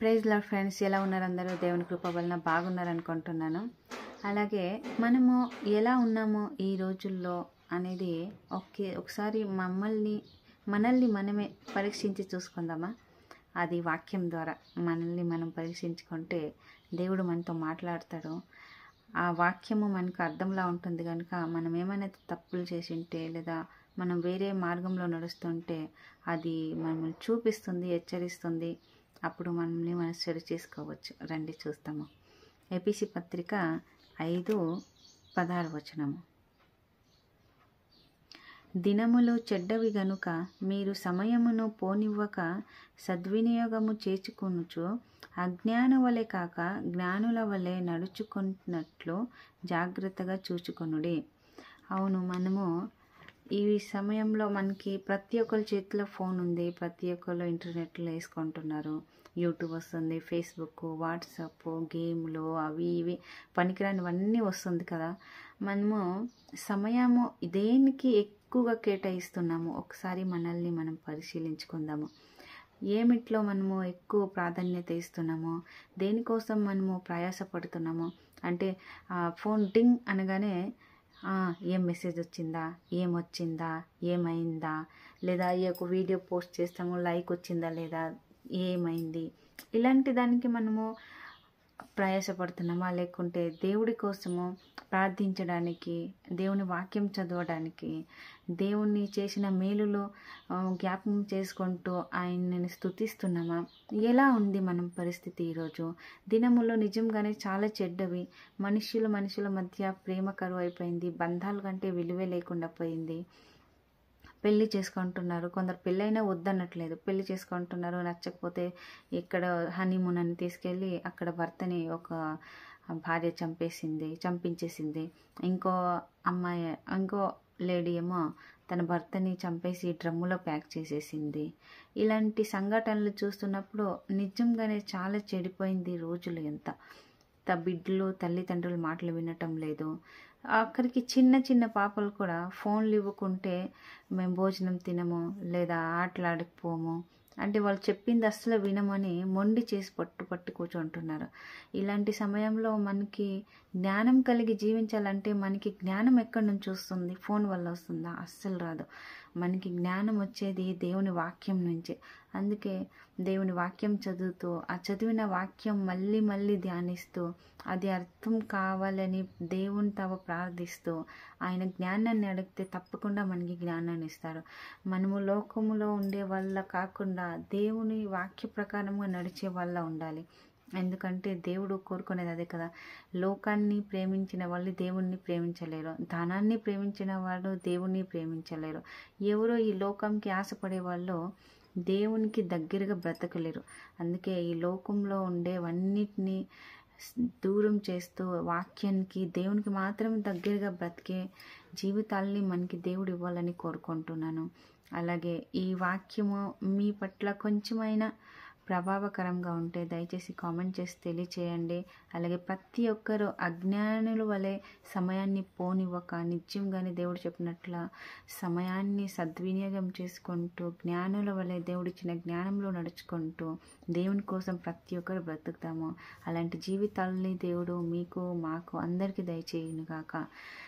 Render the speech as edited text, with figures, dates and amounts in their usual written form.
Praise lord friends, ఎలా ఉన్నారు అందరూ? దేవుని కృప వలన బాగున్నారు అనుకుంటున్నాను. అలాగే మనము ఎలా ఉన్నామో ఈ రోజుల్లో అనేది ఒకసారి మనల్ని మనమే పరీక్షించి చూసుకుందామా? అది వాక్యం ద్వారా మనల్ని మనం పరీక్షించుకుంటే దేవుడు మనతో మాట్లాడతాడు. ఆ వాక్యము మనకు అర్థంలా ఉంటుంది కనుక మనం ఏమైనా తప్పులు చేసి ఉంటే లేదా మనం వేరే మార్గంలో నడుస్తుంటే అది మనల్ని చూపిస్తుంది, హెచ్చరిస్తుంది. అప్పుడు మనల్ని మనం సరి చేసుకోవచ్చు. రండి చూస్తాము. ఎపిసి పత్రిక 5:16 దినములు చెడ్డవి గనుక మీరు సమయమును పోనివ్వక సద్వినియోగము చేసుకొనుచు అజ్ఞాన వలె కాక జ్ఞానుల వలె నడుచుకున్నట్లు జాగ్రత్తగా చూచుకొనుడి. అవును, మనము ఈ సమయంలో మనకి ప్రతి ఒక్కరి చేతిలో ఫోన్ ఉంది. ప్రతి ఒక్కరు ఇంటర్నెట్లో వేసుకుంటున్నారు. యూట్యూబ్ వస్తుంది, ఫేస్బుక్, వాట్సాప్, గేమ్లు, అవి ఇవి పనికిరానివన్నీ వస్తుంది కదా. మనము సమయము దేనికి ఎక్కువగా కేటాయిస్తున్నాము? ఒకసారి మనల్ని మనం పరిశీలించుకుందాము. ఏమిట్లో మనము ఎక్కువ ప్రాధాన్యత ఇస్తున్నాము? దేనికోసం మనము ప్రయాసపడుతున్నాము? అంటే ఫోన్ డింగ్ అనగానే ఏం మెసేజ్ వచ్చిందా, ఏమొచ్చిందా, ఏమైందా, లేదా ఈ యొక్క వీడియో పోస్ట్ చేస్తాము, లైక్ వచ్చిందా లేదా, ఏమైంది, ఇలాంటి దానికి మనము ప్రయాసపడుతున్నామా? లేకుంటే దేవుడి కోసము ప్రార్థించడానికి, దేవుని వాక్యం చదవడానికి, దేవుణ్ణి చేసిన మేలులో జ్ఞాపకం చేసుకుంటూ ఆయన్ని స్తుతిస్తున్నామా? ఎలా ఉంది మనం పరిస్థితి ఈరోజు? దినములో నిజంగానే చాలా చెడ్డవి. మనుషుల మధ్య ప్రేమ కరువు అయిపోయింది. బంధాల కంటే విలువే లేకుండా పోయింది. పెళ్లి చేసుకుంటున్నారు, కొందరు పెళ్ళైనా వద్దనట్లేదు, పెళ్లి చేసుకుంటున్నారు. నచ్చకపోతే ఇక్కడ హనీమూన్ అని తీసుకెళ్ళి అక్కడ భర్తని ఒక భార్య చంపించేసింది. ఇంకో లేడీ ఏమో తన భర్తని చంపేసి డ్రమ్ములో ప్యాక్ చేసేసింది. ఇలాంటి సంఘటనలు చూస్తున్నప్పుడు నిజంగానే చాలా చెడిపోయింది రోజులు. బిడ్డలు తల్లిదండ్రుల మాటలు వినటం లేదు. అక్కడికి చిన్న పాపలు కూడా ఫోన్లు ఇవ్వకుంటే మేము భోజనం తినము లేదా ఆటలాడకపోము అంటే వాళ్ళు చెప్పింది అస్సలు వినమని మొండి చేసి పట్టు కూర్చుంటున్నారు. ఇలాంటి సమయంలో మనకి జ్ఞానం కలిగి జీవించాలంటే మనకి జ్ఞానం ఎక్కడి నుంచి వస్తుంది? ఫోన్ వల్ల వస్తుందా? అస్సలు రాదు. మనకి జ్ఞానం వచ్చేది దేవుని వాక్యం నుంచి. అందుకే దేవుని వాక్యం చదువుతూ ఆ చదివిన వాక్యం మళ్ళీ ధ్యానిస్తూ అది అర్థం కావాలని దేవుని ప్రార్థిస్తూ ఆయన జ్ఞానాన్ని అడిగితే తప్పకుండా మనకి జ్ఞానాన్ని ఇస్తారు. మనము లోకములో ఉండే వాళ్ళ కాకుండా దేవుని వాక్య ప్రకారంగా నడిచే వాళ్ళ ఉండాలి. ఎందుకంటే దేవుడు కోరుకునేది అదే కదా. లోకాన్ని ప్రేమించిన వాళ్ళు దేవుణ్ణి ప్రేమించలేరు, ధనాన్ని ప్రేమించిన వాళ్ళు దేవుణ్ణి ప్రేమించలేరు. ఎవరో ఈ లోకంకి ఆశపడే వాళ్ళు దేవునికి దగ్గరగా బ్రతకలేరు. అందుకే ఈ లోకంలో ఉండేవన్నిటినీ దూరం చేస్తూ వాక్యానికి, దేవునికి మాత్రం దగ్గరగా బ్రతికే జీవితాల్ని మనకి దేవుడు ఇవ్వాలని కోరుకుంటున్నాను. అలాగే ఈ వాక్యము మీ పట్ల కొంచెమైనా ప్రభావకరంగా ఉంటే దయచేసి కామెంట్ చేసి తెలియచేయండి. అలాగే ప్రతి ఒక్కరూ అజ్ఞానుల వలె సమయాన్ని పోనివ్వక నిజంగానే దేవుడు చెప్పినట్ల సమయాన్ని సద్వినియోగం చేసుకుంటూ జ్ఞానుల వలె దేవుడిచ్చిన జ్ఞానంలో నడుచుకుంటూ దేవుని కోసం ప్రతి ఒక్కరు బ్రతుకుతాము. అలాంటి జీవితాలని దేవుడు మీకు, మాకు, అందరికీ దయచేయునుగాక.